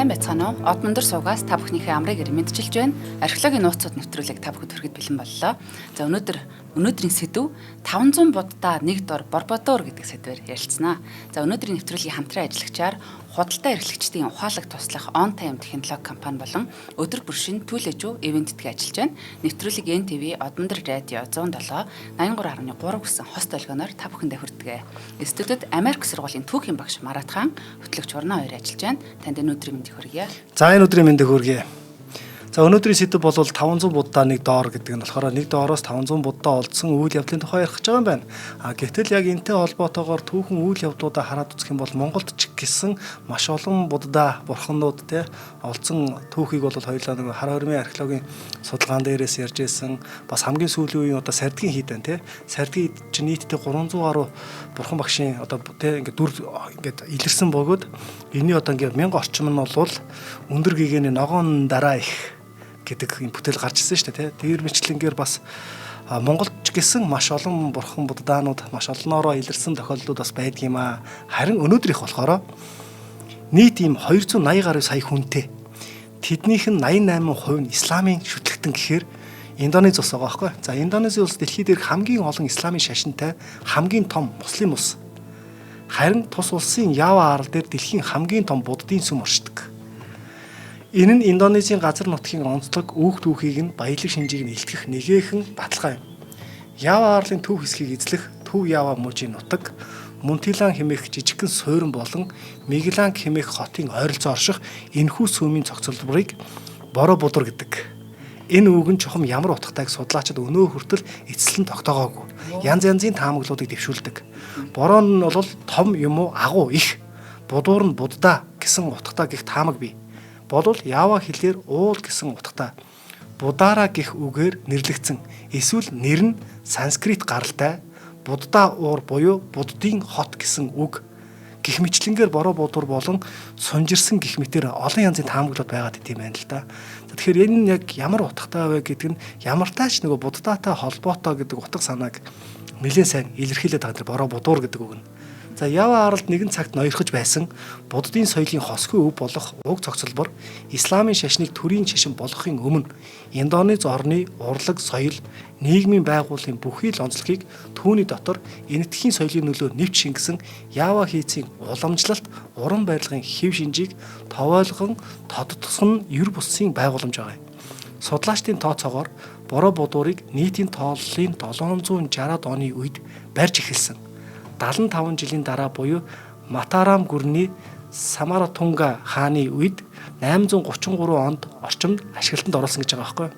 сайн байцгаана уу? Од мөндөр суугаас та бүхнийхээ амрыг мэдчилж байна. Археологийн нууцуд нэвтрүүлэг та бүхэд хүрэхэд бэлэн боллоо. За өнөөдрийн сэдв 500 буддаа нэг дор Борбодуур гэдэг сэдвээр ярилцсанаа. За өнөөдрийн нэвтрүүлгийн хамтран ажиллагчаар худалдаа эрхлэгчдийн ухаалаг туслах On Time технологи компани болон өдөр бүр шин Түлэжүү ивентэдгээ ажиллаж байна. Нэвтрүүлэг NTV Од мөндөр радио 107 83.3 гэсэн хост долгионоор та бүхэндээ хүрдэгэ. Студид Америк сургуулийн түүхийн багш Марат хаан, хөтлөгч Урна хоёр ажиллаж байна. Танд өнөөдрийн мэндийг хүргье. За энэ өдрийн мэндийг хүргье. За өнөөдрийн сэдэв бол 500 буддаа нэг доор гэдэг нь болохоор нэг доороос 500 буддаа олдсон үйл явдлын тухай ярих гэж байгаа юм байна. Гэтэл яг энэтэй холбоотойгоор түүхэн үйл явдлуудаа хараад үзэх юм бол Монголд ч гэсэн маш олон буддаа бурханууд олдсон түүхийг бол хоёулаа нэг хар хормын археологийн судалгаан дээрээс ярьж ирсэн. Бас хамгийн сүүлийн үеийн Сардгийн хід байна Сардгийн хід чинь нийтдээ 300 гаруй бурхан багшийн ингээд дүр ингээд илэрсэн бөгөөд энэний ингээд 1000 орчим нь бол өндөр гэгэний ногоон дараа их гэдэг юм бүтээл гарч ирсэн шүү дээ тэр мэтлэнгээр бас Монголд ч гэсэн маш олон бурхан буддаанууд маш олноороо илэрсэн тохиолдлууд бас байдаг юм аа. Харин өнөөдрийнх болохоор нийт ийм 280 гаруй сая хүнтэй тэднийх нь 88% нь исламын шүтлэгтэн гэхээр Индонез улс байгаа байхгүй. За Индонезийн улс дэлхийд дээрх хамгийн олон исламын шашинтай хамгийн том муслим улс. Харин тус улсын Ява арал дээр дэлхийн хамгийн том буддын сүм оршдог. Энэ нь Индонезийн газар нутгийн онцлог үүх түүхийг нь баялаг шинжийг нь илтгэх нэгээхэн баталгаа юм. Ява арлын төв хэсгийг эзлэх Төв Ява мужийн нутаг, Мунтилан хэмээх жижигхэн суурин болон Мигланг хэмээх хотын ойролцоо орших энэхүү сүмийн цогцлборыг Борободуур гэдэг. Энэ үг нь чухам ямар утгатайг судлаачид өнөө хүртэл эцэслэн тогтоогоогүй. Янз янзын таамаглуудыг дэвшүүлдэг. Бороо нь бол том юм уу агуу их. Будуур нь буддаа гэсэн утгатай гих таамаг бий. Болвол Ява хэлээр уул гэсэн утгатай Будара гэх үгээр нэрлэгдсэн. Эсвэл нэр нь санскрит гаралтай Будда уур буюу буддын хот гэсэн үг. Гэх мэтлэнгээр Борободуур болон сунжирсан гэх мэтээр олон янзын таамаглууд байгаад идэм байна л да. Тэгэхээр энэ нь яг ямар утгатай вэ гэдэг нь ямартайч нөгөө буддаатай холбоотой гэдэг утга санааг нэлээд сайн илэрхийлээд байгаа Борободуур гэдэг үг нь. За Ява аралд нэгэн цагт ноёрхож байсан буддын соёлын хосгүй өв болох уг цогцлбор исламын шашныг төрийн шашин болгохын өмнө Индонез орны урлаг, соёл, нийгмийн байгууллагын бүхий л онцлогийг түүний дотор энэтхийн соёлын нөлөө нэвч шингэсэн Ява хийцийн уламжлалт, уран барилгын хэв шинжийг товойлгон тодтгосон ер бусын байгууламж байгаа юм. Судлаачдын тооцоогоор Борободуурыг нийтийн тооллын 760-ад оны үед барьж эхэлсэн. 75 жилийн дараа буюу Матарам гүрний Самаратунга хааны үед 833 онд орчимд ашиглалтанд оруулсан гэж байгаа байхгүй.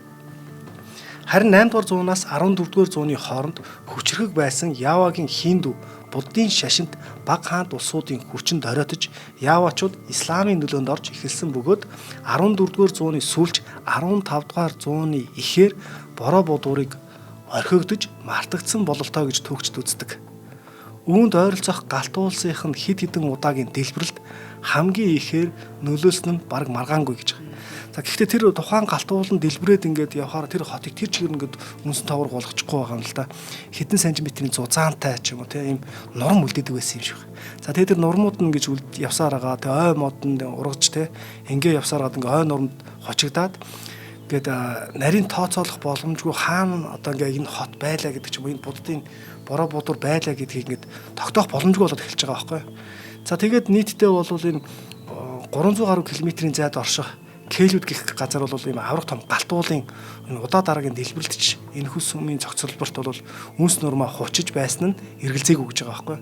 Харин 8 дугаар зуунаас 14 дугаар зууны хооронд хүчрхэг байсан Явагийн хинду буддын шашинт баг хаант улсуудын хүчинд оройтож Явачууд исламын нөлөөнд орж эхэлсэн бөгөөд 14 дугаар зууны сүүлч 15 дугаар зууны эхээр Борободуурыг орхигдож мартагдсан бололтой гэж төгсд үздэг. Үүнд ойролцоох галт уулсынх нь хэд хэдэн удаагийн дэлбэрэлт хамгийн ихээр нөлөөлсөн нь бараг маргаангүй гэж байгаа. За гэхдээ тэр тухайн галт уулын дэлбэрээд ингээд явхаар тэр хотыг тэр чигээр ингээд үнсэн товор болгочихгүй байгаа юм л да. Хэдэн сантиметрийн зузаантай ч юм уу тийм нурам үлдээдэг байсан юм шиг. За тэгээд тэр нурмууд нь ингэж явсаар байгаа. Тэгээ ой модонд ургаж ингээ явсаар гад ингээ ой нурмд хочигдаад гээд нарийн тооцоолох боломжгүй хаана ингээ энэ хот байлаа гэдэг ч юм уу энэ буддын Борободуур байлаа гэдгийг ингээд тогтоох боломжгүй болоод эхэлж байгаа байхгүй. За тэгээд нийтдээ бол энэ 300 гаруй километрийн зайд орших Кэлүүд гэх газар бол ийм аврах том галт уулын удаа дараагийн дэлбэрэлтч энэхүү сүмийн цогцлборт бол үнс нурмаа хучиж байсан нь эргэлзээгүй гэж байгаа байхгүй.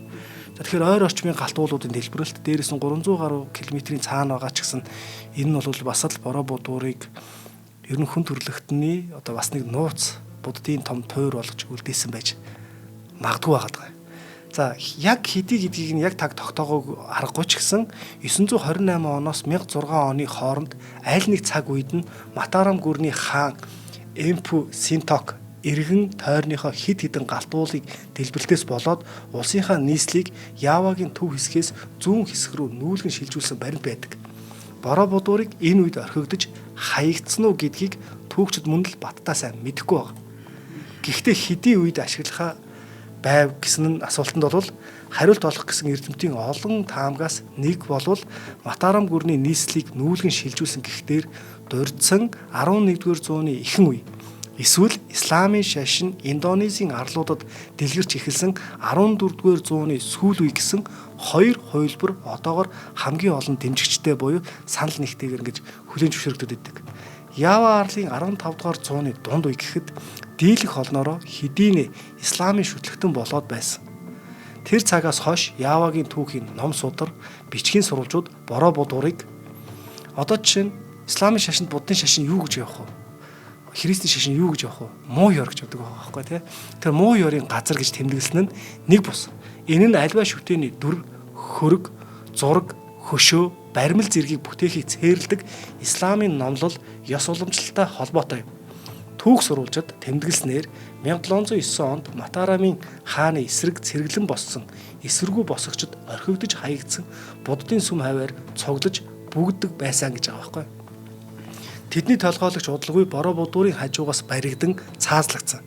За тэгэхээр ойр орчмын галт уулуудын дэлбэрэлт дээрээс нь 300 гаруй километрийн цаана байгаа ч гэсэн энэ нь бол бас л Борободуурыг ер нь хүн төрлөختний бас нэг нууц буддын том тойр болгож үлдээсэн байж магадгүй байгаа. За яг хэдий гэдгийг нь яг таг тогтоогоог аргагүй ч гэсэн 928 оноос 1006 оны хооронд аль нэг цаг үед нь Матарам гүрний хаан Эмпу Синток иргэн тойрныхоо хид хідэн галтуулыг дэлбэлтээс болоод улсынхаа нийслэлийг Явагийн төв хэсгээс зүүн хэсэг рүү нүүлгэн шилжүүлсэн баримт байдаг. Борободуурыг энэ үед орхигдож хаягдсан уу гэдгийг түүхчид мөн л баттаа сайн мэдэхгүй байна. Гэхдээ хэдий үед ашиглахаа байв гэсэн асуултанд бол хариулт олох гэсэн эрдэмтдийн олон таамгаас нэг болвол Матарам гүрний нийслэлийг нүүлгэн шилжүүлсэн гихтэр дурдсан 11-р зууны ихэнх үе. Эсвэл исламын шашин Индонезийн арлуудад дэлгэрч эхэлсэн 14-р зууны сүүл үе гэсэн хоёр хувилбар одоогоор хамгийн олон дэмжигчтэй буюу санал нэгтэйгэр гэж хүлээн зөвшөөрөгдөд идэг. Ява арлын 15 дугаар зууны дунд үе гэхэд дийлэх олноороо хэдийнэ исламын шүтлэгтэн болоод байсан. Тэр цагаас хойш Явагийн түүхийн ном судар, бичгийн сурвалжууд бороо будуурыг одоо жишээ нь исламын шашинд буддын шашин юу гэж явах вэ? Христийн шашин юу гэж явах вэ? Муу ёр гэж боддог байгаа байхгүй тий. Тэр муу ёрын газар гэж тэмдэглэсэн нь нэг бус. Энэ нь альва шүтээний дүр, хөрөг, зураг, хөшөө, баримл зэргийг бүтээхийг цээрэлдэг исламын номлол ёс уламжлалтай холбоотой юм. Түүх сурвалжид тэмдэглэснээр 1709 онд Матарамын хааны эсрэг цэргэлэн боссон эсэргүү босгочд орхигдож хаягдсан буддын сүм хаваар цуглаж бүгддэг байсан гэж байгаа байхгүй. Тэдний толгойлогч удалгүй бороо будуурын хажуугаас баригдан цаазлагдсан.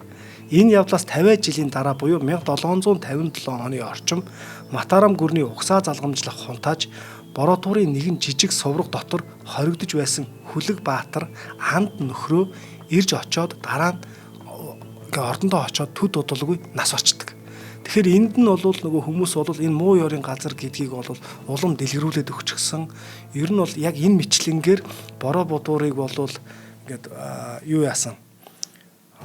Энэ явдлаас 50 жилийн дараа буюу 1757 оны орчим Матарам гүрний угсаа залгамжлах хунтааж бороо туурын нэгэн жижиг сувраг дотор хоригдож байсан хүлэг баатар анд нөхрөө ирж очоод дараа нь ордондоо очоод төд удалгүй нас орчдөг. Тэгэхээр энд нь бол нөгөө хүмүүс бол энэ муу ёрын газар гэдгийг бол улам дэлгэрүүлээд өгчихсөн. Ер нь бол яг энэ мэтлэнгээр бороо будуурыг бол ингээд юу яасан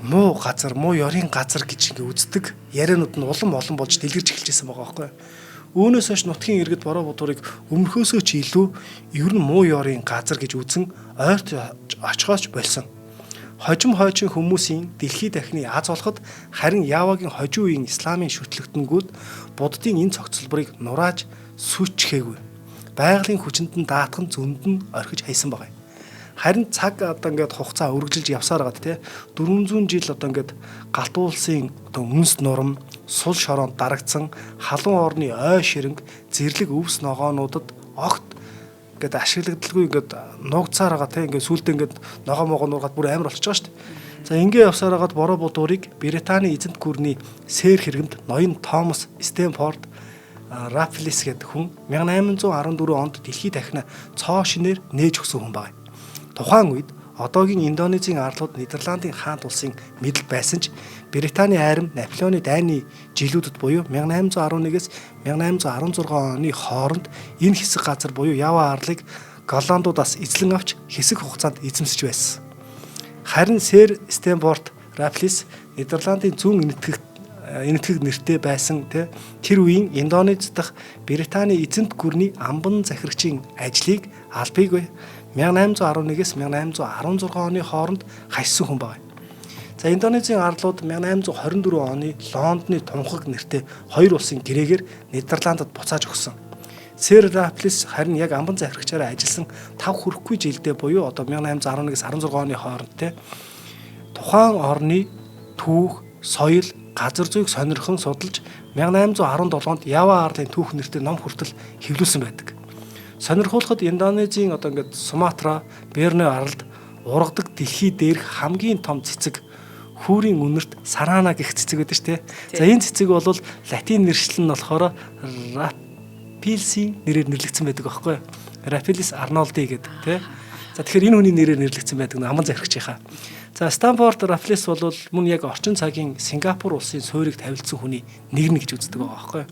муу газар, муу ёрын газар гэж ингээ үздэг. Яриануд нь улам олон болж дэлгэрч эхэлжсэн байгаа байхгүй. Үүнээс хойш нутгийн иргэд бороо будуурыг өмнөхөөсөө ч илүү ер нь муу ёрын газар гэж үзэн ойрт очихооч болсон. Хожим хойчин хүмүүсийн дэлхий дахины аз олоход харин Явагийн хожим үеийн исламын шүтлэгтэнгүүд буддын энэ цогцлборыг нурааж сүчгээгүй. Байгалийн хүчинд нь даатхан зөнд нь орхиж хайсан байгаа. Харин цаг одоо ингээд хугацаа үргэлжилж явсаар байгаа тий 400 жил одоо ингээд галт уулсын одоо үнс нурам сул шороонд дарагдсан халуун орны ой ширэнг зэрлэг өвс ногоонуудад огт ингээд ашиглагдaltaгүй ингээд нуугцаар байгаа те ингээд сүултээ ингээд ногоо могоо нургаад бүр амар болчихж байгаа шүү дээ. За ингээд явсаар хагаад бороо будуурыг Британий эзэнт гүрний сэр хэрэгэмд ноён Томас Стэнфорд Рафлис гэдэг хүн 1814 онд дэлхийд дахина цоо шинээр нээж өгсөн хүн байна. Тухайн үед одоогийн Индонезийн арлууд Нидерландын хаант улсын мэдэл байсан ч Британий айрам Наполеоны дайны жилүүдэд буюу 1811-ээс 1816 оны хооронд энэ хэсэг газар буюу Ява арлыг голландуудаас эзлэн авч хэсэг хугацаанд эзэмсэж байсан. Харин сэр Стэнфорд Рафлис Нидерландын зүүн энэтхэг нэртэй байсан тэр үеийн Индонез дахь Британий эзэнт гүрний амбан захирагчийн ажлыг албыг 1811-ээс 1816 оны хооронд хассан хүн байна. За Индонезийн арлууд 1824 оны Лондоны тунхаг нэртэй хоёр улсын гэрээгээр Нидерландад буцааж өгсөн. Сэр Рафлис харин яг амбан захирагчаараа ажилласан 5 хүрэхгүй жилдээ буюу одоо 1811-ээс 16 оны хооронд тухайн орны түүх, соёл, газар зүйг сонирхон судалж 1817 онд Ява арлын түүх нэртэй ном хүртэл хэвлүүлсэн байдаг. Сонирхуулахад Индонезийн одоо ингээд Суматра, Борнео аралд ургадаг дэлхий дээрх хамгийн том цэцэг хүүрийн үнэрт Сарана гэх цэцэг байдаг шүү дээ. За энэ цэцэг бол латин нэршил нь болохоор Рапилсийн нэрээр нэрлэгдсэн байдаг аахгүй юу? Рапилис Арнолди гэдэг тий. За тэгэхээр энэ хүний нэрээр нэрлэгдсэн байдаг аман захирагчийнхаа. За Стэнфорд Рафлис бол мөн яг орчин цагийн Сингапур улсын суурийг тавилдсан хүний нэг нь гэж үздэг байгаа аахгүй юу?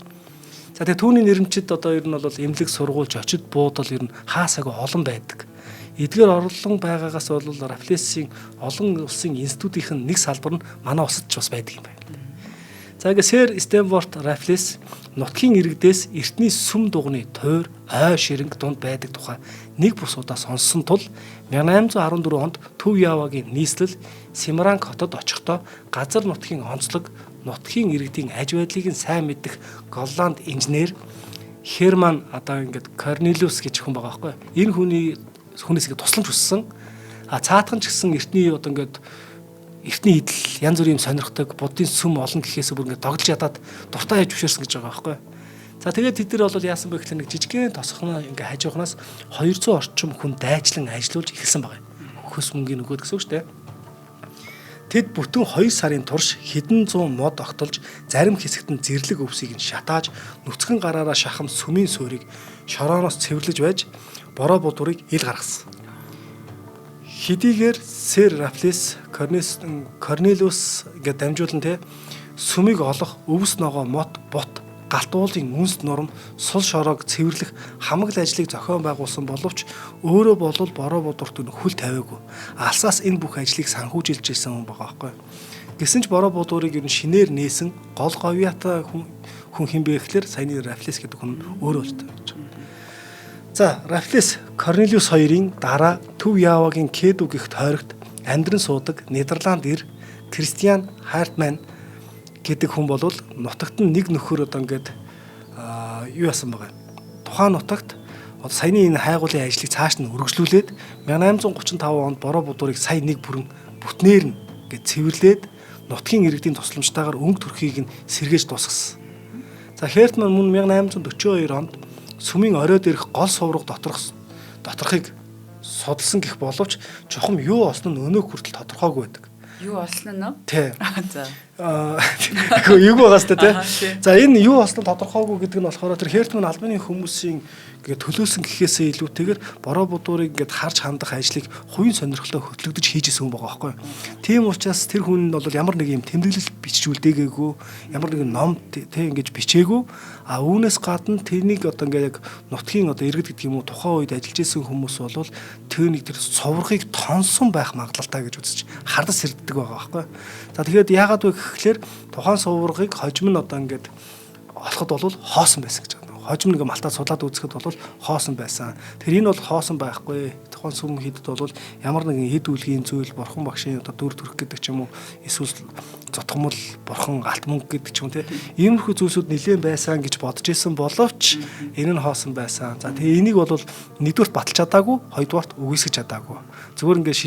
За тэгээ түүний нэрмчид одоо ер нь бол эмнэлэг сургуулж очид буудал ер нь хаасаг олон байдаг. Эдгээр орлон байгаагаас бол Рафлесийн олон улсын институтийн нэг салбар нь манай усад ч бас байдаг юм байна. За ингээ сэр Стэнфорд Рафлес нутгийн иргэдээс эртний сүм дугны тойр ой ширэнг дунд байдаг тухай нэг бус удаа сонссон тул 1814 онд Төв Явагийн нийслэл Семаранг хотод очихдоо газар нутгийн онцлог нутгийн иргэдийн аж байдлыг нь сайн мэддэг Голланд инженер Херман одоо ингээд Корнелиус гэж хүн байгаа байхгүй. Энэ хүнээс ингээд тусламж хүссэн. Цаатхан ч гэсэн эртний одоо ингээд эртний идэл янз бүрийн сонирхдаг буддын сүм олон гэхээс бүр ингээд тоглож ядаад дуртай яж өшөөрсөн гэж байгаа байхгүй. За тэгээд тэд нар бол яасан бэ гэхээр нэг жижигхэн тосхноо ингээд хажуухнаас 200 орчим хүн дайчлан ажиллуулж эхэлсэн байгаа. Хөөс мөнгөний нөгөөд гэсэн үг шүү дээ. Тэд бүтэн 2 сарын турш хэдэн зуун мод огтолж зарим хэсэгт нь зэрлэг өвсийг нь шатааж нүцгэн гараараа шахам сүмийн суурийг шорооноос цэвэрлэж байж бороо будуурыг ил гаргасан. Хэдийгээр Сэр Рафлес Корнелиус гэдэг дамжуулан те сүмийг олох өвс ногоо мод бот галт уулын үнс нурам сул шороог цэвэрлэх хамаг ажлыг зохион байгуулсан боловч өөрөө болвол бороо будуурт нь хүл тавиагүй. Алсаас энэ бүх ажлыг санхүүжилж ирсэн хүн байгаа байхгүй. Гэсэн ч бороо будуурыг ер нь шинээр нээсэн гол говьяатай хүн хинбэ гэхлээр саяны Рафлес гэдэг хүн өөрөө л тааж байна. За Рафлес Корнелиус хоёрын дараа Төв Явагийн Кеду гэх тойрогт амьдран суудаг Нидерланд ир Кристиан Хартман гэдэг хүн бол нутагт нь нэг нөхөр одоо ингээд юу яасан байгаа. Тухайн нутагт саяны энэ хайгуулын ажлыг цааш нь үргэлжлүүлээд 1835 онд бороо будуурыг сая нэг бүрэн бүтнээр нь ингээд цэвэрлээд нутгийн иргэдийн тусламжтайгаар өнгө төрхийг нь сэргээж дуусгасан. За Хертман мөн 1842 онд сүмийн оройд ирэх гол сувраг доторхыг судалсан гэх боловч чухам юу олсон нь өнөөх хүртэл тодорхойгүй байдаг. Юу олсон нь нөө? Тий. За. Юу байгаас тэ. За энэ юу олсон тодорхойгүй гэдэг нь болохоор тэр Хертман албаны хүмүүсийн ингээд төлөөсөн гэхээсээ илүүтэйгээр бороо будуурыг ингээд харж хандах ажлыг хувийн сонирхлоо хөтлөгдөж хийжсэн хүн байгаа байхгүй. Тийм учраас тэр хүн нь бол ямар нэг юм тэмдэглэл бичжүүлдэггүй, ямар нэгэн ном тэ ингэж бичээгүй. А үүнээс гадна тэрнийг одоо ингээд яг нутгийн одоо иргэд гэдэг юм уу тухайн үед ажиллаж исэн хүмүүс бол түүнийг тэр суврахыг тонсон байх магадлалтай гэж үзэж хардас сэрддэг байгаа байхгүй. За тэгэхээр яагаад вэ гэхлээр тухайн суврагыг хожим нь одоо ингээд олоход бол хоосон байсан гэж байна. Хожим нэг малтаа судлаад үзэхэд бол хоосон байсан. Тэр энэ бол хоосон байхгүй. Тухайн сүм хийдэд бол ямар нэгэн хэд үлгийн зүйл бурхан багшийн одоо дүр төрх гэдэг ч юм уу эсвэл зотгомл бурхан алт мөнгө гэдэг ч юм те. Иймэрхүү зүйлсүүд нэлээд байсан гэж бодож исэн боловч энэ нь хоосон байсан. За тэгээ энийг бол нэгдүгürt баталж чадаагүй, хоёрдугаарт үгүйсгэж чадаагүй. Зүгээр ингээд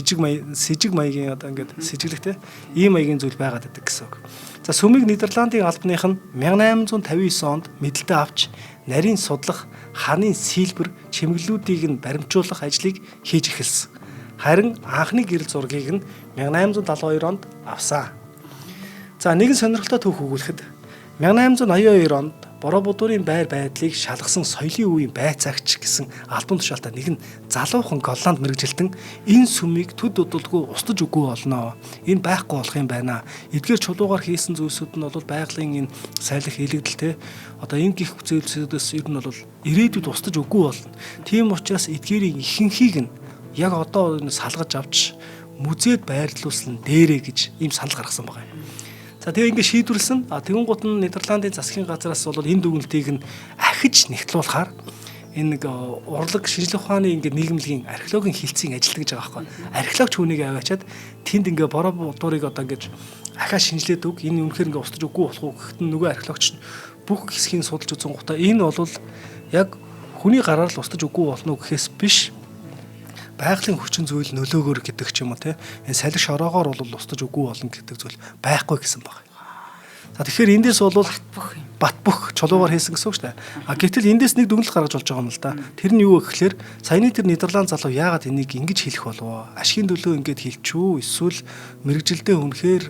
сэжиг маягийн одоо ингээд сэжиглэх те ийм маягийн зүйл байгаад байдаг гэсэн үг. За сүмийг Нидерландын албаных нь 1859 онд мэдлэлтэй авч нарийн судлах, хааны сийлбэр, чимэглэлүүдийг нь баримжуулах ажлыг хийж эхэлсэн. Харин анхны гэрэл зургийг нь 1872 онд авсан. За нэгэн сонирхолтой түүх өгүүлэхэд 1882 онд бороо будуурын байр байдлыг шалгасан соёлын үеийн байцаагч гэсэн албан тушаалтай нэгэн залуухан Голланд мэрэгжилтэн энэ сүмийг төд удалгүй устж өгөө олноо. Энэ байхгүй болох юм байна. Эдгээр чулуугаар хийсэн зүйлсүүд нь бол байгалийн энэ сайлах илэгдэл те. Одоо энэ гих зүйлсүүдээс ер нь бол ирээдүйд устж өгөө болно. Тийм учраас эдгээрийн ихэнхийг нь яг одоо энэ салгаж авч музейд байрлуулсан дээрээ гэж ийм санал гаргасан байгаа юм. За тэгээ ингэ шийдвэрлсэн. Тэгэн гут нь Нидерландын засгийн газраас бол энэ дүгнэлтийг нь ахиж нэгтлуулахаар энэ нэг урлаг шинжлэх ухааны ингэ нийгэмлэгийн археологийн хилцийн ажилт гэж байгаа байхгүй. Археологч хүнийг аваачаад тэнд ингэ бороо будуурыг одоо ингэж ахаа шинжилээд өг энэ үнэхээр ингэ устж өггүй болох уу гэхэд нөгөө археологч бүх хэсгийг судалж үзэн гутаа энэ бол яг хүний гараар л устж өггүй болно гэхээс биш байгалийн хүчин зүйл нөлөөгөөр гэдэг ч юм уу те энэ салхи шороогоор бол устж өггүй болно гэдэг зүйл байхгүй гэсэн байна. За тэгэхээр эндээс бол бат бөх чулуугаар хийсэн гэсэн үг шүү дээ. Гэтэл эндээс нэг дүгнэлт гаргаж болж байгаа юм л да. Тэр нь юу вэ гэхээр саяны тэр Нидерланд залуу яагаад энийг ингэж хэлэх болов? Ашигын төлөө ингэж хэлчихүү эсвэл мэрэгжилдээ үнэхээр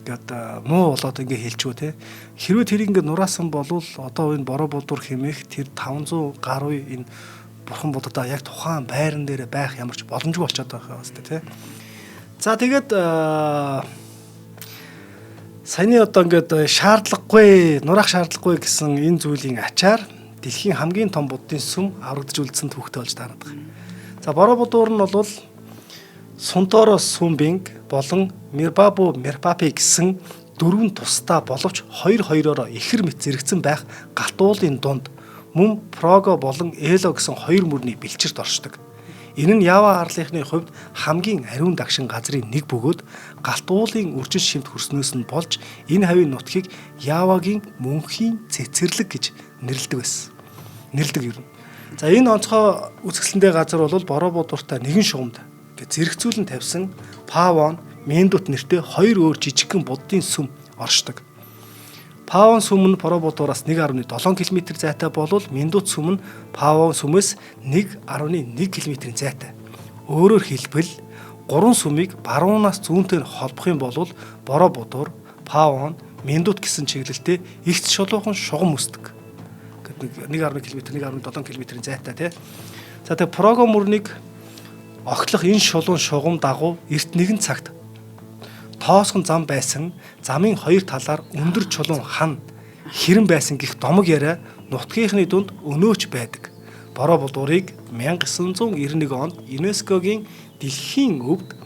гэдэг муу болоод ингэ хэлчихүү те. Хэрвээ тэрийг ингэ нураасан болвол одоо энэ бороо будуур хэмээх тэр 500 гаруй энэ бурхан будадаа яг тухайн байран дээр байх ямар ч боломжгүй болчиход байгаа хэвээр тий. За тэгээд саяны одоо ингээд шаардлагагүй, нураах шаардлагагүй гэсэн энэ зүйлийн ачаар дэлхийн хамгийн том буддын сүм аврагдж үлдсэн түүхтэй болж таарад байгаа. За бороо будуур нь бол Сунторо Сумбинг болон Мирбабу Мерпапи гэсэн дөрвөн тусдаа боловч хоёр-хоёроор ихэр мэт зэрэгцэн байх галт уулын дунд мөн Прого болон Эло гэсэн хоёр мөрний бэлчирт оршдог. Энэ нь Ява арлынхны хувьд хамгийн ариун дагшин газрын нэг бөгөөд галт уулын үржил шимт хөрснөөс нь болж энэ хавийн нутгийг Явагийн мөнхийн цэцэрлэг гэж нэрлэдэг байсан. Нэрлэдэг юм. За энэ онцгой үзэсгэлэнтэй газар бол бороо будууртай нэгэн шугамд зэрэгцүүлэн тавьсан Павон, Мендут нэртэй хоёр өөр жижигхэн буддын сүм оршдог. Павон сүм нь бороо будуураас 1.7 км зайтай болвол Мендут сүм нь Павон сүмээс 1.1 км зайтай. Өөрөөр хэлбэл 3 сүмийг баруунаас зүүнтэй холбох юм бол Бороо Будуур, Павон, Мендут гэсэн чиглэлтэй эгц шулуухан шугам үсдэг. Гэдэг 1.1 км, 1.7 км-ийн зайтай тий. За тэгээ Прого мөрнийг огтлох энэ шулуун шугам дагуу эрт нэгэн цагт тоосгон зам байсан, замын хоёр талаар өндөр чулуун хан хэрэн байсан гих домог яриа нутгийнхны дунд өнөөч байдаг. Бороо Будуурыг 1991 онд ЮНЕСКОгийн дэлхийн өвд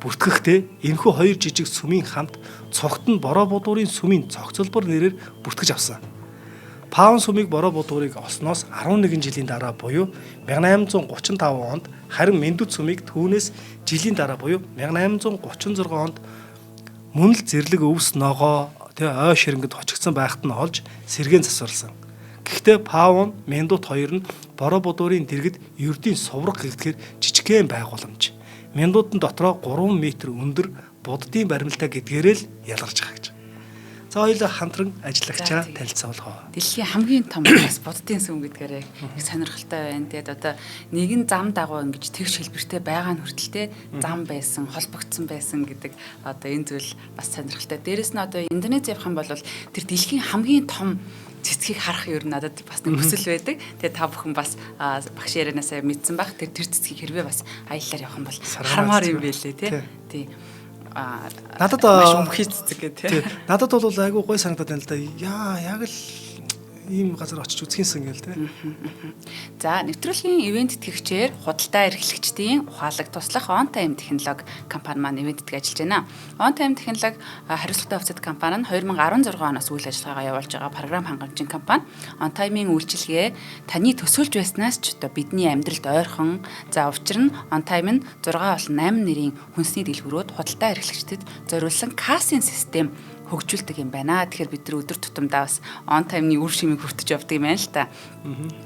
бүртгэхдээ энэхүү хоёр жижиг сүмийн хамт цогт нь Бороо Будуурын сүмийн цогцлбор нэрээр бүртгэж авсан. Павн сүмийг Бороо Будуурыг олсноос 11 жилийн дараа буюу 1835 онд харин Мендут сүмийг түүнээс жилийн дараа буюу 1836 онд мөн л зэрлэг өвс ногоо ой ширэнгэд хочигдсан байхад нь олж сэргээн засварласан. Гэхдээ Павн, Мендут хоёр нь Бороо Будуурын дэргэд ердийн сувраг гэгдэхээр жижигхэн байгууламж. Мендутын дотроо 3 м өндөр буддын баримлтай гэдгээрээ л ялгарч байгаа гэж. За хоёулаа хамтран ажиллагчаа танилцуулах. Дэлхийн хамгийн том бас буддын сүм гэдгээрээ их сонирхолтой байна. Тэгээд одоо нэгэн зам дагуу ингэж тэгш хэлбэртэй байгаа нь хүртэлтэй зам байсан, холбогдсон байсан гэдэг одоо энэ зүйл бас сонирхолтой. Дээрэс нь одоо Индонез явах юм бол тэр дэлхийн хамгийн том цэцгийг харах ер нь надад бас нэг хүсэл байдаг. Тэгээ та бүхэн бас багш ярианасаа мэдсэн баг. Тэр цэцгийг хэрвээ бас аяллаар явах юм бол харамаар юм байлээ тий. Надад маш өмхий цэцэг тий. Надад бол айгүй гой санагдаад байна л да. Яг л ийм газар очиж үзхийнсэн гээл тий. За нэвтрүүлгийн ивент тэтгэгчээр худалдаа эрхлэгчдийн ухаалаг туслах On Time технологи компани маань ивентэд ажиллаж байна. On Time технологи хариуцлагатай офсет компани нь 2016 оноос үйл ажиллагаагаа явуулж байгаа програм хангамжийн компани. On Time-ийн үйлчилгээ таны төсөөлж байснаас ч одоо бидний амьдралд ойрхон. За учир нь On Time нь 6 болон 8 нэрийн хүнсний дэлгүүрүүд худалдаа эрхлэгчдэд зориулсан кассийн систем хөгжүүлдэг юм байна. Тэгэхээр бид нар өдөр тутамдаа бас On Time-ны үр шимийг хүртэж явдаг юм байна л та.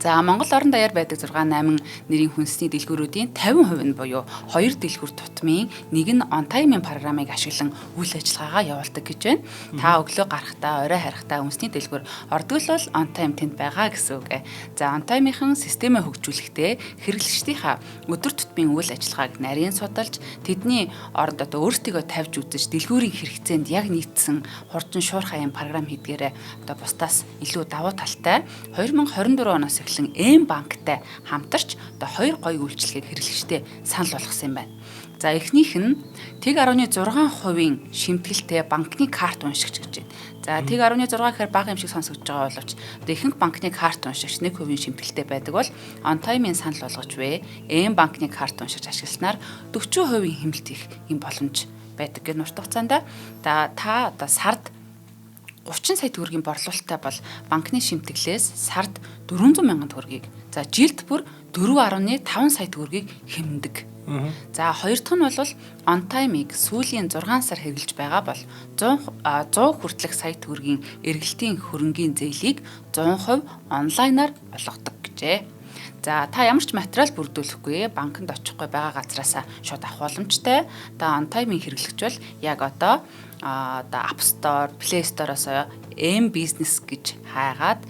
За Монгол орон даяар байдаг 6-8 нэрийн хүнсний дэлгүүрүүдийн 50% нь буюу 2 дэлгүүр тутмын нэг нь On Time-ийн програмыг ашиглан үйл ажиллагаагаа явуулдаг гэж байна. Та өглөө гарахдаа, орой харахтаа хүнсний дэлгүүр ордог л бол On Time тэнд байгаа гэсэн үг. За On Time-ийн системээ хөгжүүлэхдээ хэрэглэгчдийнхаа өдөр тутмын үйл ажиллагааг нарийн судалж, тэдний оронд одоо өөрсдийгөө тавьж үзэж, дэлгүүрийн хэрэгцээнд яг нийцсэн хурдан шуурхай юм програм хийдгээрээ одоо бусдаас илүү давуу талтай 2024 оноос эхлэн М-банктай хамтарч одоо 2 гоё үйлчилгээг хэрэглэгчдэд санал болгосон юм байна. За эхнийх нь тэг 16% шимтгэлтэй банкны карт уншигч гэж байна. За тэг 16 гэхээр бага юм шиг сонсогдож байгаа боловч одоо ихэнх банкны карт уншигч 1% шимтгэлтэй байдаг бол On Time-ийн санал болгож вэ. М-банкны карт уншигч ашигласнаар 40% хэмнэлт их юм боломж байдаг гэх нурт хугацаанд та одоо сард 30 сая төгрөгийн борлуулалттай бол банкны шимтгэлээс сард 400 мянган төгрөгийг за жилд бүр 4.5 сая төгрөгийг хэмнэдэг. За хоёр дахь нь бол On Time-ыг сүүлийн 6 сар хэрэгжилж байгаа бол 100 хүртэлх сая төгрөгийн эргэлтийн хөрөнгийн зээлийг 100% онлайнаар олгодог гэжээ. За та ямар ч материал бүрдүүлэхгүй банкнд очихгүй байгаа газараасаа шууд авах боломжтой. Та On Time-ийн хэрэглэгч бол яг одоо App Store, Play Store-оос M-Business гэж хайгаад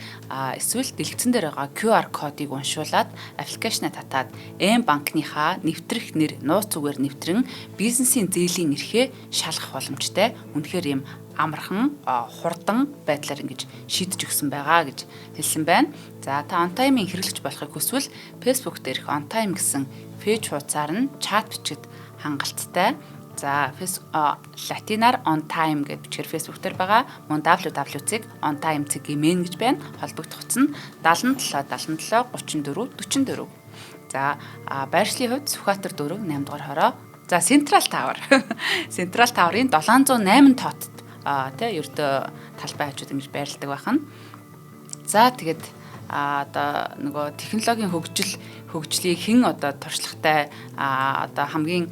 эсвэл дэлгэцэн дээр байгаа QR кодыг уншуулад аппликейшнаа татаад M-банкныхаа нэвтрэх нэр нууц зүгээр нэвтрэн бизнесийн зээлийн эрхээ шалгах боломжтой. Үнэхээр юм амархан хурдан байдлаар ингэж шийдэж өгсөн байгаа гэж хэлсэн байна. За та On Time-ийн хэрэглэж болохыг хүсвэл Facebook дээрх On Time гэсэн пэйж хуудасаар нь чат бичгэд хангалттай. За латинаар On Time гэж бичгээр Facebook дээр байгаа. Мөн www.ontime.gmail гэж байна. Холбогдох утас нь 77 77 34 44. За байршлын хувьд Сүхбаатар 4 8 дугаар хороо. За Central Tower. Central Tower-ын 708 тоот ердөө талбай хажууд ингэж байрладаг байхна. За тэгээд одоо нөгөө технологийн хөгжлийг хэн одоо туршлагатай одоо хамгийн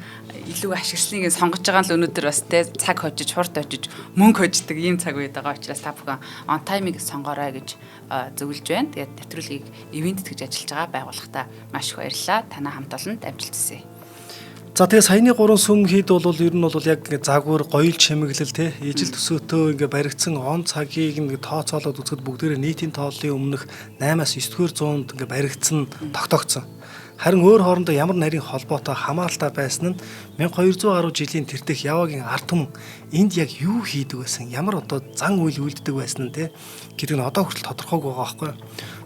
илүү ашигласныг сонгож байгаа л өнөөдөр бас цаг хожиж, хурд хожиж, мөнгө хождог ийм цаг үед байгаа учраас та бүхэн On Time-ыг сонгоорой гэж зөвлөж байна. Тэгээд нэвтрүүлгийг ивент гэж ажиллаж байгаа байгууллагатаа маш их баярлалаа. Танай хамт олонд амжилт хүсье. За тэгээ саяны 3 сүм хийд бол ер нь бол яг загвар, гоёл чимэглэл те ижил төсөөтөө ингээ баригдсан он цагийг ингээ тооцоолоод үзэхэд бүгдээрээ нийтийн тооллын өмнөх 8-аас 9-р зуунд ингээ баригдсан тогтоогдсон. Харин өөр хоорондоо ямар нарийн холбоотой хамааралтай байсан нь 1200 гаруй жилийн тэртех Явагийн ард түмэн энд яг юу хийдэг байсан, ямар одоо зан үйл үйлддэг байсан нь гэдэг нь одоо хүртэл тодорхойг байгаа байхгүй.